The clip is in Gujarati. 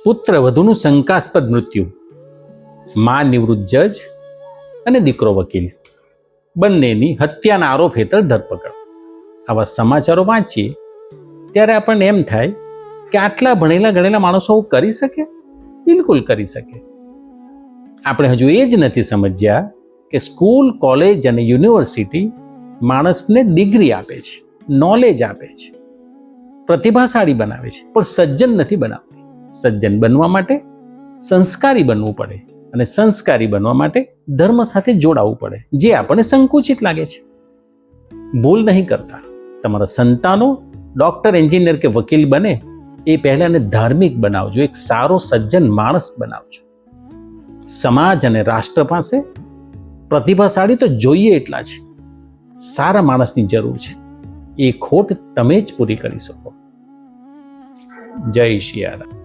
પુત્ર વધુનું શંકાસ્પદ મૃત્યુ, માં નિવૃત્ત જજ અને દીકરો વકીલ બંનેની હત્યાના આરોપ હેઠળ ધરપકડ. આવા સમાચારો વાંચીએ ત્યારે આપણને એમ થાય કે આટલા ભણેલા ગણેલા માણસો આવું કરી શકે? બિલકુલ કરી શકે. આપણે હજુ એ જ નથી સમજ્યા કે સ્કૂલ, કોલેજ અને યુનિવર્સિટી માણસને ડિગ્રી આપે છે, નોલેજ આપે છે, પ્રતિભાશાળી બનાવે છે, પણ સજ્જન નથી બનાવતી. સજ્જન બનવા માટે સંસ્કારી બનવું પડે અને સંસ્કારી બનવા માટે ધર્મ સાથે જોડાવવું પડે, જે આપણને સંકુચિત લાગે છે. ભૂલ નહીં કરતા. તમારા સંતાનો ડોક્ટર, એન્જિનિયર કે વકીલ બને એ પહેલા એને ધાર્મિક બનાવજો, એક સારો સજ્જન માણસ બનાવજો. સમાજ અને રાષ્ટ્ર પાસે પ્રતિભાશાળી તો જોઈએ એટલા છે, સારા માણસની જરૂર છે. એ ખોટ તમે જ પૂરી કરી શકો. જય શિયારામ.